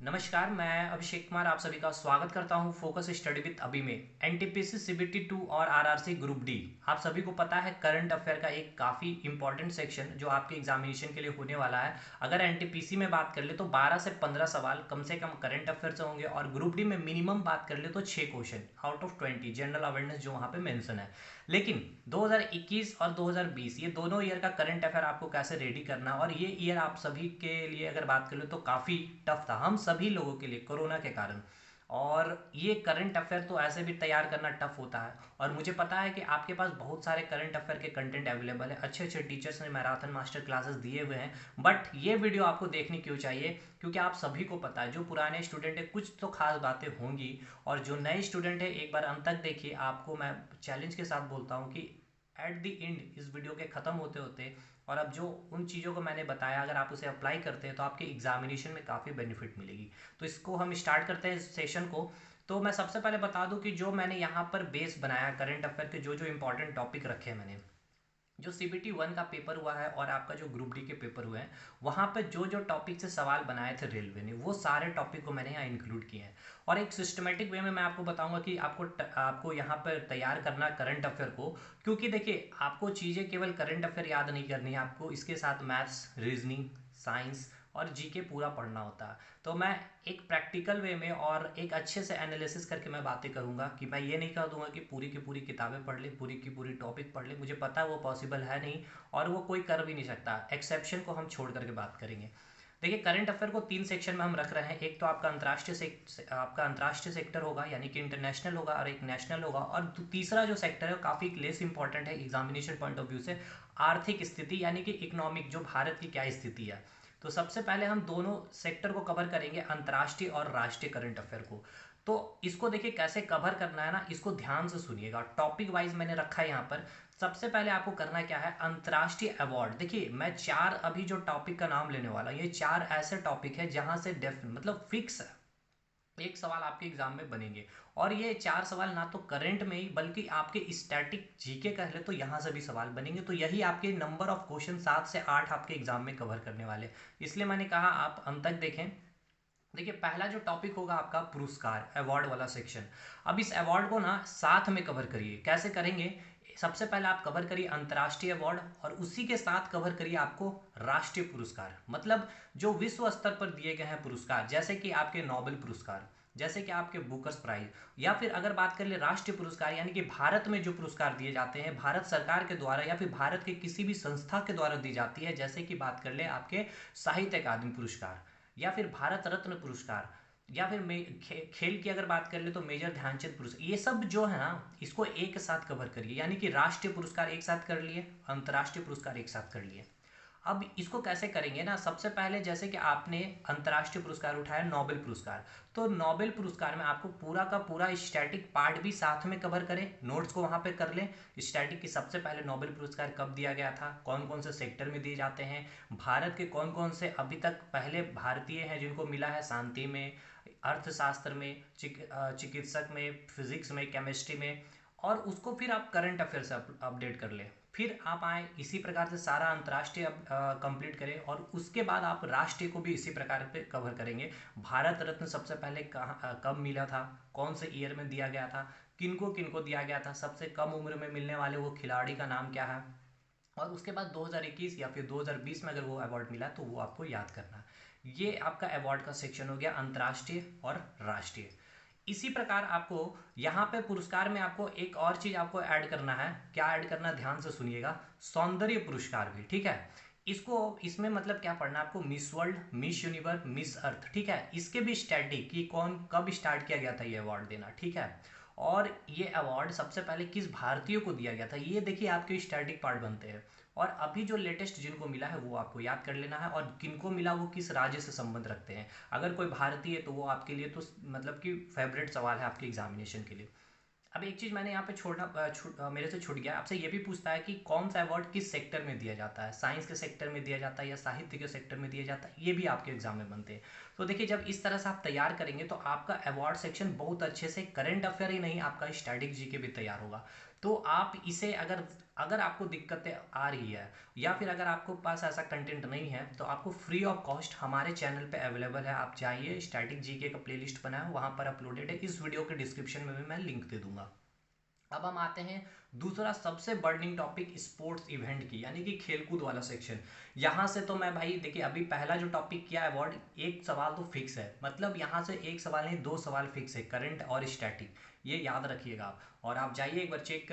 नमस्कार, मैं अभिषेक कुमार आप सभी का स्वागत करता हूं फोकस स्टडी विद अभी में। एनटीपीसी सीबीटी 2 और आरआरसी ग्रुप डी आप सभी को पता है करंट अफेयर का एक काफ़ी इंपॉर्टेंट सेक्शन जो आपके एग्जामिनेशन के लिए होने वाला है। अगर एनटीपीसी में बात कर ले तो 12 से 15 सवाल कम से कम करंट अफेयर से होंगे और ग्रुप डी में मिनिमम बात कर ले तो 6 question out of 20 general awareness जो वहाँ पे मेंशन है। लेकिन 2021 और 2020 ये दोनों ईयर का करंट अफेयर आपको कैसे रेडी करना, और ये ईयर आप सभी के लिए अगर बात करें तो काफ़ी टफ था हम सभी लोगों के लिए कोरोना के कारण। और ये करंट अफेयर तो ऐसे भी तैयार करना टफ होता है, और मुझे पता है कि आपके पास बहुत सारे करंट अफेयर के कंटेंट अवेलेबल है, अच्छे अच्छे टीचर्स ने मैराथन मास्टर क्लासेस दिए हुए हैं। बट ये वीडियो आपको देखनी क्यों चाहिए, क्योंकि आप सभी को पता है जो पुराने स्टूडेंट है कुछ तो खास बातें होंगी, और जो नए स्टूडेंट है एक बार अंत तक देखिए। आपको मैं चैलेंज के साथ बोलता हूँ कि एट द एंड इस वीडियो के ख़त्म होते होते और अब जो उन चीज़ों को मैंने बताया अगर आप उसे अप्लाई करते हैं तो आपके एग्जामिनेशन में काफ़ी बेनिफिट मिलेगी। तो इसको हम स्टार्ट करते हैं इस सेशन को। तो मैं सबसे पहले बता दूं कि जो मैंने यहाँ पर बेस बनाया करंट अफेयर के जो जो इंपॉर्टेंट टॉपिक रखे हैं मैंने, जो सीबीटी 1 का पेपर हुआ है और आपका जो ग्रुप डी के पेपर हुए हैं वहाँ पे जो जो टॉपिक से सवाल बनाए थे रेलवे ने वो सारे टॉपिक को मैंने यहाँ इंक्लूड किए हैं। और एक सिस्टमेटिक वे में मैं आपको बताऊंगा कि आपको यहाँ पर तैयार करना करंट अफेयर को, क्योंकि देखिए आपको चीज़ें केवल करंट अफेयर याद नहीं करनी है, आपको इसके साथ मैथ्स, रीजनिंग, साइंस और जीके पूरा पढ़ना होता है। तो मैं एक प्रैक्टिकल वे में और एक अच्छे से एनालिसिस करके मैं बातें करूंगा कि मैं ये नहीं कह दूंगा कि पूरी की पूरी किताबें पढ़ ले, पूरी की पूरी टॉपिक पढ़ ले, मुझे पता है वो पॉसिबल है नहीं और वो कोई कर भी नहीं सकता। एक्सेप्शन को हम छोड़ करके बात करेंगे। देखिए करंट अफेयर को 3 सेक्शन में हम रख रहे हैं। एक तो आपका अंतर्राष्ट्रीय सेक्टर होगा यानी कि इंटरनेशनल होगा, और एक नेशनल होगा, और तीसरा जो सेक्टर है काफ़ी लेस इंपॉर्टेंट है एग्जामिनेशन पॉइंट ऑफ व्यू से, आर्थिक स्थिति यानी कि इकोनॉमिक, जो भारत की क्या स्थिति है। तो सबसे पहले हम दोनों सेक्टर को कवर करेंगे, अंतर्राष्ट्रीय और राष्ट्रीय करंट अफेयर को। तो इसको देखिए कैसे कवर करना है ना, इसको ध्यान से सुनिएगा। टॉपिक वाइज मैंने रखा है यहाँ पर। सबसे पहले आपको करना क्या है, अंतर्राष्ट्रीय अवार्ड। देखिए मैं 4 अभी जो टॉपिक का नाम लेने वाला हूँ, ये 4 ऐसे टॉपिक है जहां से मतलब फिक्स है एक सवाल आपके एग्जाम में बनेंगे। और ये 4 सवाल ना तो करंट में ही बल्कि आपके स्टैटिक जीके कह ले तो यहाँ से भी सवाल बनेंगे। तो यही आपके नंबर ऑफ क्वेश्चन 7 से 8 आपके एग्जाम में कवर करने वाले, इसलिए मैंने कहा आप अंत तक देखें। देखिए पहला जो टॉपिक होगा आपका पुरस्कार अवार्ड वाला सेक्शन। अब इस अवार्ड को ना साथ में कवर करिए। कैसे करेंगे, सबसे पहले आप कवर करिए अंतर्राष्ट्रीय अवार्ड और उसी के साथ कवर करिए आपको राष्ट्रीय पुरस्कार, मतलब जो विश्व स्तर पर दिए गए हैं पुरस्कार, जैसे कि आपके नोबेल पुरस्कार, जैसे कि आपके बुकर्स प्राइज, या फिर अगर बात कर ले राष्ट्रीय पुरस्कार यानी कि भारत में जो पुरस्कार दिए जाते हैं भारत सरकार के द्वारा या फिर भारत के किसी भी संस्था के द्वारा दी जाती है, जैसे कि बात कर ले आपके साहित्य अकादमी पुरस्कार या फिर भारत रत्न पुरस्कार, या फिर खेल की अगर बात कर ले तो मेजर ध्यानचंद पुरस्कार। ये सब जो है ना इसको एक साथ कवर करिए, यानी कि राष्ट्रीय पुरस्कार एक साथ कर लिए, अंतर्राष्ट्रीय पुरस्कार एक साथ कर लिए। अब इसको कैसे करेंगे ना, सबसे पहले जैसे कि आपने अंतर्राष्ट्रीय पुरस्कार उठाया नोबेल पुरस्कार, तो नोबेल पुरस्कार में आपको पूरा का पूरा स्टैटिक पार्ट भी साथ में कवर करें, नोट्स को वहां पे कर लें। स्टैटिक की सबसे पहले नोबेल पुरस्कार कब दिया गया था, कौन कौन से सेक्टर में दिए जाते हैं, भारत के कौन कौन से अभी तक पहले भारतीय हैं जिनको मिला है, शांति में, अर्थशास्त्र में, चिकित्सक में, फिजिक्स में, केमिस्ट्री में, और उसको फिर आप करंट अफेयर से अपडेट कर लें। फिर आप आए इसी प्रकार से सारा अंतर्राष्ट्रीय कंप्लीट करें, और उसके बाद आप राष्ट्रीय को भी इसी प्रकार पे कवर करेंगे। भारत रत्न सबसे पहले कहाँ कब मिला था, कौन से ईयर में दिया गया था, किनको किनको दिया गया था, सबसे कम उम्र में मिलने वाले वो खिलाड़ी का नाम क्या है, और उसके बाद 2021 या फिर 2020 में अगर वो अवार्ड मिला तो वो आपको याद करना है। ये आपका अवार्ड का सेक्शन हो गया अंतर्राष्ट्रीय और राष्ट्रीय। इसी प्रकार आपको यहाँ पे पुरस्कार में आपको एक और चीज आपको ऐड करना है। क्या ऐड करना है, ध्यान से सुनिएगा, सौंदर्य पुरस्कार भी, ठीक है। इसको इसमें मतलब क्या पढ़ना है आपको, Miss World, Miss Universe, Miss Earth, ठीक है। इसके भी स्टैटिक कि कौन कब स्टार्ट किया गया था ये अवार्ड देना, ठीक है। और ये अवार्ड सबसे पहले किस भारतीय को दिया गया था, ये देखिए आपके स्टैटिक पार्ट बनते हैं। और अभी जो लेटेस्ट जिनको मिला है वो आपको याद कर लेना है, और किनको मिला वो किस राज्य से संबंध रखते हैं। अगर कोई भारतीय है तो वो आपके लिए तो मतलब कि फेवरेट सवाल है आपके एग्जामिनेशन के लिए। अब एक चीज मैंने यहाँ पे मेरे से छूट गया, आपसे ये भी पूछता है कि कौन सा अवार्ड किस सेक्टर में दिया जाता है, साइंस के सेक्टर में दिया जाता है या साहित्य के सेक्टर में दिया जाता है, ये भी आपके एग्जाम में बनते हैं। तो देखिए जब इस तरह से आप तैयार करेंगे तो आपका अवार्ड सेक्शन बहुत अच्छे से करंट अफेयर ही नहीं आपका स्टैटिक जीके भी तैयार होगा। तो आप इसे अगर अगर आपको दिक्कतें आ रही है या फिर अगर आपको पास ऐसा कंटेंट नहीं है तो आपको फ्री ऑफ कॉस्ट हमारे चैनल पे अवेलेबल है। आप जाइए, स्टैटिक जीके का प्लेलिस्ट बना है, वहाँ पर अपलोडेड है। इस वीडियो के डिस्क्रिप्शन में भी मैं लिंक दे दूंगा। अब हम आते हैं दूसरा सबसे बर्निंग टॉपिक, स्पोर्ट्स इवेंट की, यानी कि खेलकूद वाला सेक्शन। यहाँ से तो मैं भाई देखिए, अभी पहला जो टॉपिक किया अवार्ड, एक सवाल तो फिक्स है, मतलब यहाँ से एक सवाल नहीं, दो सवाल फिक्स है, करंट और स्टैटिक, ये याद रखिएगा आप। और आप जाइए एक बार चेक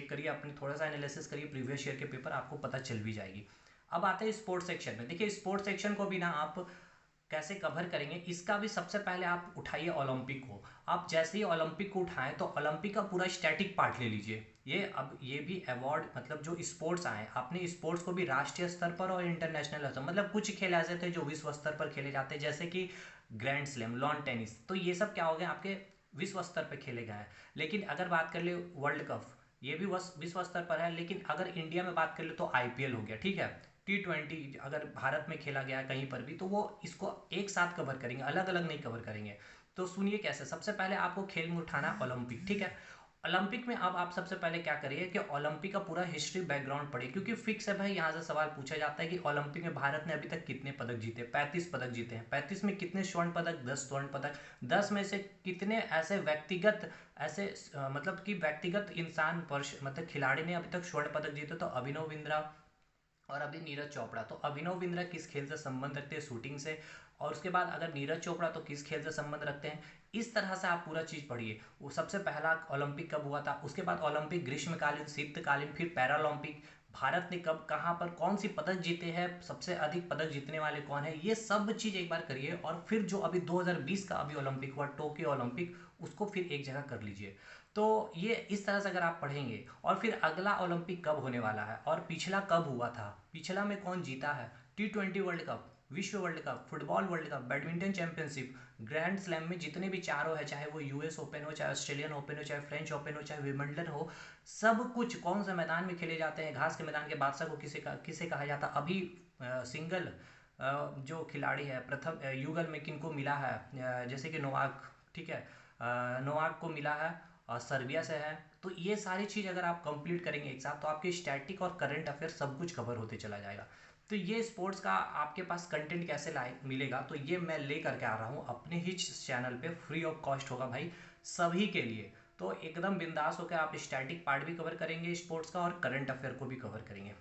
करिए अपने, थोड़ा सा एनालिसिस करिए प्रीवियस ईयर के पेपर, आपको पता चल भी जाएगी। अब आते हैं स्पोर्ट्स सेक्शन में। देखिए स्पोर्ट्स सेक्शन को भी ना आप कैसे कवर करेंगे, इसका भी सबसे पहले आप उठाइए ओलंपिक को। आप जैसे ही ओलंपिक को उठाएं तो ओलंपिक का पूरा स्टैटिक पार्ट ले लीजिए। ये अब ये भी अवार्ड, मतलब जो स्पोर्ट्स आए, आपने स्पोर्ट्स को भी राष्ट्रीय स्तर पर और इंटरनेशनल स्तर, मतलब कुछ खेल ऐसे थे जो विश्व स्तर पर खेले जाते हैं, जैसे कि ग्रैंड स्लैम, लॉन टेनिस, तो ये सब क्या हो गए आपके विश्व स्तर पर खेले गए हैं। लेकिन अगर बात कर ले वर्ल्ड कप, ये भी विश्व स्तर पर है। लेकिन अगर इंडिया में बात कर ले तो आईपीएल हो गया, ठीक है। T20 अगर भारत में खेला गया है कहीं पर भी, तो वो इसको एक साथ कवर करेंगे, अलग अलग नहीं कवर करेंगे। तो सुनिए कैसे। सबसे पहले आपको खेल में उठाना ओलंपिक, ठीक है। ओलंपिक में अब आप सबसे पहले क्या करिए कि ओलंपिक का पूरा हिस्ट्री बैकग्राउंड पढ़िए, क्योंकि फिक्स है भाई, यहाँ से सवाल पूछा जाता है कि ओलंपिक में भारत ने अभी तक कितने पदक जीते। 35 पदक जीते हैं। 35 में कितने स्वर्ण पदक? 10 स्वर्ण पदक। 10 में से कितने ऐसे व्यक्तिगत, ऐसे मतलब कि व्यक्तिगत इंसान मतलब खिलाड़ी ने अभी तक स्वर्ण पदक जीते? तो अभिनव बिंद्रा और अभी नीरज चोपड़ा। तो अभिनव बिंद्रा किस खेल से संबंध रखते हैं? शूटिंग से। और उसके बाद अगर नीरज चोपड़ा तो किस खेल से संबंध रखते हैं? इस तरह से आप पूरा चीज पढ़िए। वो सबसे पहला ओलंपिक कब हुआ था, उसके बाद ओलंपिक ग्रीष्मकालीन, शीतकालीन, फिर पैरालंपिक, भारत ने कब कहाँ पर कौन सी पदक जीते हैं, सबसे अधिक पदक जीतने वाले कौन है, ये सब चीज एक बार करिए। और फिर जो अभी 2020 का अभी ओलंपिक हुआ, टोक्यो ओलंपिक, उसको फिर एक जगह कर लीजिए। तो ये इस तरह से अगर आप पढ़ेंगे, और फिर अगला ओलंपिक कब होने वाला है और पिछला कब हुआ था, पिछला में कौन जीता है, T20 वर्ल्ड कप, विश्व world cup, football world cup, badminton championship, grand slam में जितने भी चारों है, चाहे वो यूएस ओपन हो, चाहे ऑस्ट्रेलियन ओपन हो, चाहे फ्रेंच ओपन हो, चाहे विंबलडन हो, सब कुछ कौन से मैदान में खेले जाते हैं। घास के मैदान के बादशाह को किसे कहा जाता है? अभी सिंगल जो खिलाड़ी है प्रथम युगल में किनको मिला है, जैसे कि नोवाक, ठीक है, नोवाक को मिला है और सर्बिया से है। तो ये सारी चीज़ अगर आप कंप्लीट करेंगे एक साथ, तो आपके स्टैटिक और करंट अफेयर सब कुछ कवर होते चला जाएगा। तो ये स्पोर्ट्स का आपके पास कंटेंट कैसे लाए मिलेगा, तो ये मैं ले करके आ रहा हूँ अपने ही चैनल पे, फ्री ऑफ कॉस्ट होगा भाई सभी के लिए। तो एकदम बिंदास होकर आप स्टैटिक पार्ट भी कवर करेंगे स्पोर्ट्स का, और करंट अफेयर को भी कवर करेंगे।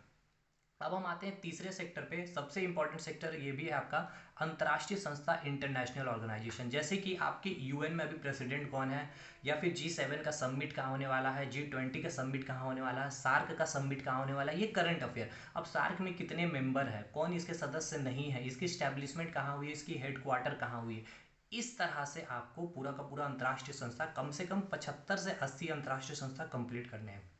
अब हम आते हैं तीसरे सेक्टर पे। सबसे इंपॉर्टेंट सेक्टर ये भी है आपका, अंतर्राष्ट्रीय संस्था, इंटरनेशनल ऑर्गेनाइजेशन। जैसे कि आपके यूएन में अभी प्रेसिडेंट कौन है, या फिर G7 का समिट कहाँ होने वाला है, G20 का समिट कहाँ होने वाला है, सार्क का समिट कहाँ होने वाला है, ये करंट अफेयर। अब सार्क में कितने मेंबर है, कौन इसके सदस्य नहीं है, इसकी स्टैब्लिशमेंट कहाँ हुई है, इसकी हेडक्वार्टर कहाँ हुई है। इस तरह से आपको पूरा का पूरा अंतर्राष्ट्रीय संस्था, कम से कम 75 से 80 अंतर्राष्ट्रीय संस्था कंप्लीट करने हैं।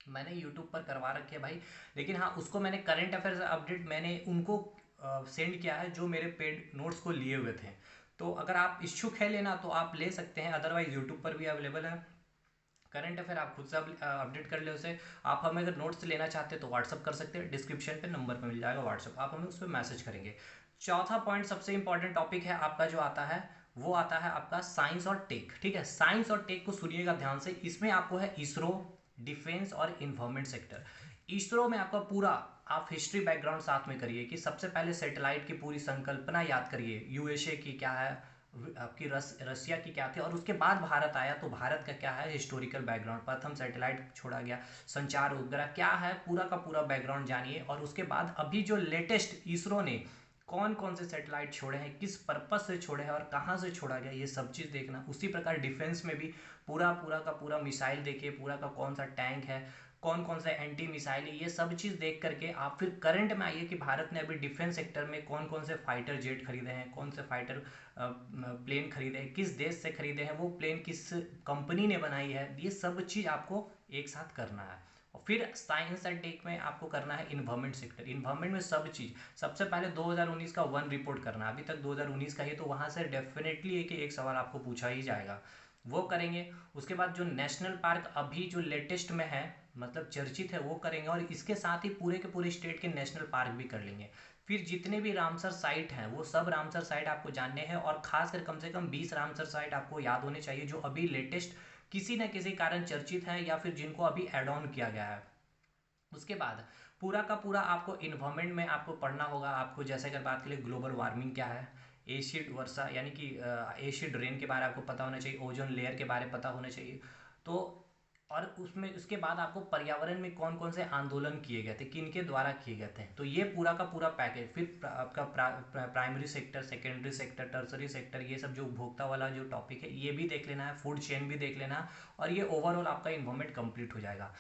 मैंने यूट्यूब पर करवा रखे है भाई, लेकिन हाँ उसको मैंने करंट अफेयर्स अपडेट मैंने उनको सेंड किया है जो मेरे पेड नोट्स को लिए हुए थे। तो अगर आप इच्छुक है लेना तो आप ले सकते हैं, अदरवाइज यूट्यूब पर भी अवेलेबल है करंट अफेयर, आप खुद से अपडेट कर ले उसे। आप हमें अगर नोट्स लेना चाहते हैं तो व्हाट्सअप कर सकते हैं, डिस्क्रिप्शन पे नंबर पे मिल जाएगा व्हाट्सअप, आप हमें उस पर मैसेज करेंगे। चौथा पॉइंट सबसे इंपॉर्टेंट टॉपिक है आपका जो आता है, वो आता है आपका साइंस और टेक, ठीक है। साइंस और टेक को सुनिएगा ध्यान से। इसमें आपको है इसरो, डिफेंस और इन्वायरमेंट सेक्टर। इसरो में आपका पूरा आप हिस्ट्री बैकग्राउंड साथ में करिए कि सबसे पहले सैटेलाइट की पूरी संकल्पना याद करिए, यूएसए की क्या है, आपकी रसिया की क्या थी, और उसके बाद भारत आया तो भारत का क्या है हिस्टोरिकल बैकग्राउंड, प्रथम सैटेलाइट छोड़ा गया, संचार उपग्रह क्या है, पूरा का पूरा बैकग्राउंड जानिए। और उसके बाद अभी जो लेटेस्ट इसरो ने कौन कौन से सैटेलाइट छोड़े हैं, किस पर्पस से छोड़े हैं और कहाँ से छोड़ा गया, ये सब चीज़ देखना। उसी प्रकार डिफेंस में भी पूरा पूरा का पूरा मिसाइल देखिए, पूरा का कौन सा टैंक है, कौन कौन सा एंटी मिसाइल है, ये सब चीज़ देख करके आप फिर करंट में आइए कि भारत ने अभी डिफेंस सेक्टर में कौन कौन से फाइटर जेट खरीदे हैं, कौन से फाइटर प्लेन खरीदे हैं, किस देश से खरीदे हैं, वो प्लेन किस कंपनी ने बनाई है, ये सब चीज़ आपको एक साथ करना है। और फिर साइंस एंड टेक में आपको करना है इन्वायरमेंट सेक्टर। इन्वायरमेंट में सब चीज़, सबसे पहले 2019 का वन रिपोर्ट करना है, अभी तक 2019 का ही, तो वहाँ से डेफिनेटली एक सवाल आपको पूछा ही जाएगा, वो करेंगे। उसके बाद जो नेशनल पार्क अभी जो लेटेस्ट में है, मतलब चर्चित है, वो करेंगे। और इसके साथ ही पूरे के पूरे स्टेट के नेशनल पार्क भी कर लेंगे। फिर जितने भी रामसर साइट हैं वो सब रामसर साइट आपको जानने हैं, और खासकर कम से कम 20 रामसर साइट आपको याद होने चाहिए जो अभी लेटेस्ट किसी न किसी कारण चर्चित हैं या फिर जिनको अभी एड ऑन किया गया है। उसके बाद पूरा का पूरा आपको इन्वायरमेंट में आपको पढ़ना होगा। आपको जैसे अगर बात करें ग्लोबल वार्मिंग क्या है, एसिड वर्षा यानी कि एसिड रेन के बारे में आपको पता होना चाहिए, ओजोन लेयर के बारे में पता होना चाहिए। तो और उसमें उसके बाद आपको पर्यावरण में कौन कौन से आंदोलन किए गए थे, किनके द्वारा किए गए थे, तो ये पूरा का पूरा पैकेज। फिर आपका primary sector, secondary sector, tertiary sector, ये सब जो उपभोक्ता वाला जो टॉपिक है ये भी देख लेना है, फूड चेन भी देख लेना है, और ये ओवरऑल आपका इन्वायरमेंट कंप्लीट हो जाएगा।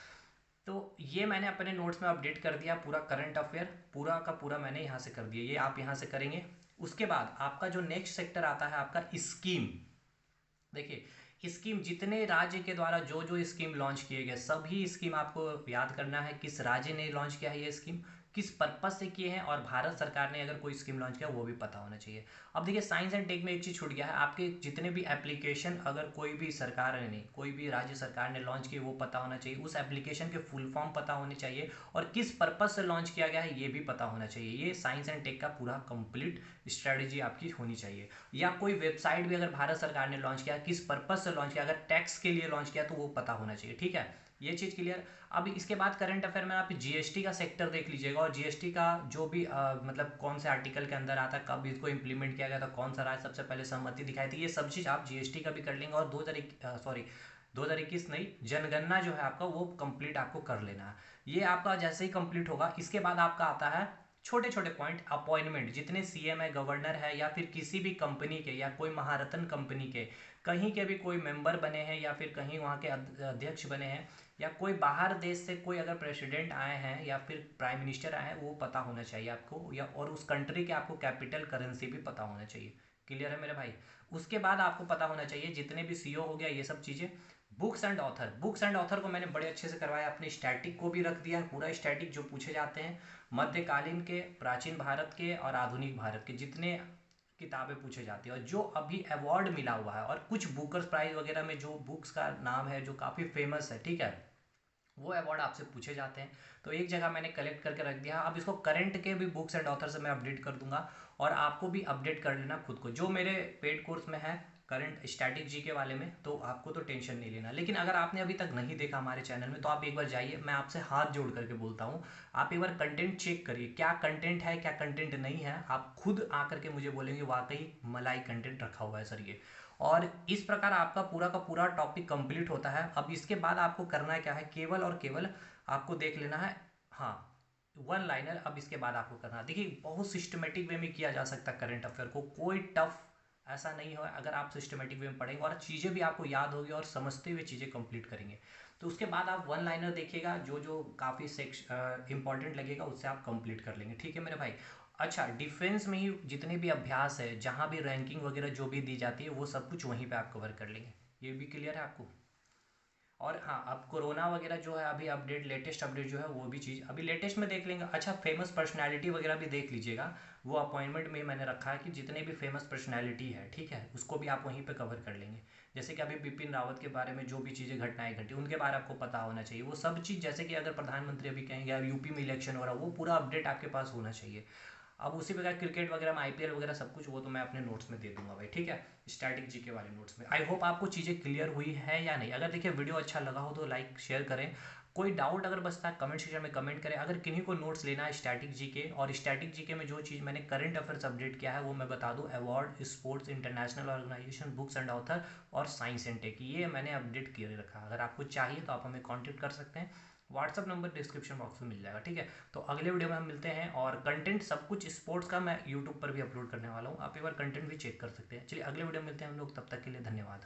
तो ये मैंने अपने नोट्स में अपडेट कर दिया, पूरा करंट अफेयर पूरा का पूरा मैंने यहाँ से कर दिया, ये आप यहाँ से करेंगे। उसके बाद आपका जो नेक्स्ट सेक्टर आता है आपका स्कीम। देखिए स्कीम, जितने राज्य के द्वारा जो जो स्कीम लॉन्च किए गए सभी स्कीम आपको याद करना है, किस राज्य ने लॉन्च किया है ये स्कीम, किस पर्पज से किए हैं, और भारत सरकार ने अगर कोई स्कीम लॉन्च किया वो भी पता होना चाहिए। अब देखिए साइंस एंड टेक में एक चीज़ छूट गया है, आपके जितने भी एप्लीकेशन अगर कोई भी सरकार ने, कोई भी राज्य सरकार ने लॉन्च किए वो पता होना चाहिए, उस एप्लीकेशन के फुल फॉर्म पता होने चाहिए, और किस पर्पज से लॉन्च किया गया है ये भी पता होना चाहिए। ये साइंस एंड टेक का पूरा कंप्लीट स्ट्रेटेजी आपकी होनी चाहिए। या कोई वेबसाइट भी अगर भारत सरकार ने लॉन्च किया, किस पर्पज से लॉन्च किया, अगर टैक्स के लिए लॉन्च किया तो वो पता होना चाहिए। ठीक है, ये चीज़ क्लियर। अब इसके बाद करंट अफेयर में आप जीएसटी का सेक्टर देख लीजिएगा, और जीएसटी का जो भी मतलब कौन से आर्टिकल के अंदर आता है, कब इसको इंप्लीमेंट किया गया था, कौन सा राज्य सबसे पहले सहमति दिखाई थी, ये सब चीज़ आप जीएसटी का भी कर लेंगे। और 2021 नहीं, जनगणना जो है आपका वो कंप्लीट आपको कर लेना है। ये आपका जैसे ही कंप्लीट होगा इसके बाद आपका आता है छोटे छोटे पॉइंट, अपॉइंटमेंट, जितने सीएम है, गवर्नर है, या फिर किसी भी कंपनी के या कोई महारत्न कंपनी के कहीं के भी कोई मेंबर बने हैं, या फिर कहीं वहाँ के अध्यक्ष बने हैं, या कोई बाहर देश से कोई अगर प्रेसिडेंट आए हैं या फिर प्राइम मिनिस्टर आए हैं, वो पता होना चाहिए आपको, या और उस कंट्री के आपको कैपिटल करेंसी भी पता होना चाहिए। क्लियर है मेरे भाई। उसके बाद आपको पता होना चाहिए जितने भी सीओ हो गया ये सब चीज़ें। Books and author, books and author को मैंने बड़े अच्छे से करवाया, अपने स्टैटिक को भी रख दिया, पूरा स्टैटिक जो पूछे जाते हैं मध्यकालीन के, प्राचीन भारत के और आधुनिक भारत के जितने किताबें पूछे जाती है, और जो अभी अवार्ड मिला हुआ है, और कुछ बुकर्स प्राइज वगैरह में जो बुक्स का नाम है जो काफ़ी फेमस है, ठीक है, वो अवार्ड आपसे पूछे जाते हैं। तो एक जगह मैंने कलेक्ट करके रख दिया। अब इसको करंट के भी बुक्स एंड ऑथर से मैं अपडेट कर दूंगा, और आपको भी अपडेट कर लेना खुद को, जो मेरे पेड कोर्स में है करंट स्टैटिक जी के वाले में, तो आपको तो टेंशन नहीं लेना। लेकिन अगर आपने अभी तक नहीं देखा हमारे चैनल में तो आप एक बार जाइए, मैं आपसे हाथ जोड़ करके बोलता हूँ, आप एक बार कंटेंट चेक करिए, क्या कंटेंट है क्या कंटेंट नहीं है, आप खुद आकर के मुझे बोलेंगे वाकई मलाई कंटेंट रखा हुआ है सर ये। और इस प्रकार आपका पूरा का पूरा टॉपिक कंप्लीट होता है। अब इसके बाद आपको करना क्या है, केवल और केवल आपको देख लेना है, हाँ, वन लाइनर। अब इसके बाद आपको करना, देखिए बहुत सिस्टमेटिक वे में किया जा सकता है करंट अफेयर को, कोई टफ ऐसा नहीं हो अगर आप सिस्टमेटिक वे में पढ़ेंगे, और चीज़ें भी आपको याद होगी और समझते हुए चीज़ें कंप्लीट करेंगे। तो उसके बाद आप वन लाइनर देखिएगा, जो जो काफ़ी इंपॉर्टेंट लगेगा उससे आप कंप्लीट कर लेंगे। ठीक है मेरे भाई। अच्छा, डिफेंस में ही जितने भी अभ्यास है, जहाँ भी रैंकिंग वगैरह जो भी दी जाती है वो सब कुछ वहीं पे आप कवर कर लेंगे। ये भी क्लियर है आपको। और हाँ, अब कोरोना वगैरह जो है अभी अपडेट, लेटेस्ट अपडेट जो है वो भी चीज़ अभी लेटेस्ट में देख लेंगे। अच्छा, फेमस पर्सनैलिटी वगैरह भी देख लीजिएगा, वो अपॉइंटमेंट में मैंने रखा है कि जितने भी फेमस पर्सनैलिटी है, ठीक है, उसको भी आप वहीं पे कवर कर लेंगे। जैसे कि अभी बिपिन रावत के बारे में जो भी चीज़ें घटनाएं घटी उनके बारे में आपको पता होना चाहिए, वो सब चीज़। जैसे कि अगर प्रधानमंत्री अभी कहेंगे यार यूपी में इलेक्शन हो रहा है, वो पूरा अपडेट आपके पास होना चाहिए। अब उसी प्रकार क्रिकेट वगैरह में आईपीएल वगैरह सब कुछ वो तो मैं अपने नोट्स में दे दूंगा भाई, ठीक है, स्टैटिक जीके वाले नोट्स में। आई होप आपको चीज़ें क्लियर हुई है या नहीं। अगर देखिए वीडियो अच्छा लगा हो तो लाइक शेयर करें, कोई डाउट अगर बचता है कमेंट सेक्शन में कमेंट करें। अगर किन्हीं को नोट्स लेना है स्टैटिक जीके, और स्टैटिक जीके में जो चीज़ मैंने करंट अफेयर्स अपडेट किया है वो मैं बता दूं, award, sports, international organization, books and author और साइंस एंड टेक, ये मैंने अपडेट किए रखा। अगर आपको चाहिए तो आप हमें कॉन्टेक्ट कर सकते हैं, व्हाट्सअप नंबर डिस्क्रिप्शन बॉक्स में मिल जाएगा, ठीक है। तो अगले वीडियो में हम मिलते हैं, और कंटेंट सब कुछ स्पोर्ट्स का मैं यूट्यूब पर भी अपलोड करने वाला हूँ, आप एक बार कंटेंट भी चेक कर सकते हैं। चलिए अगले वीडियो में मिलते हैं हम लोग, तब तक के लिए धन्यवाद।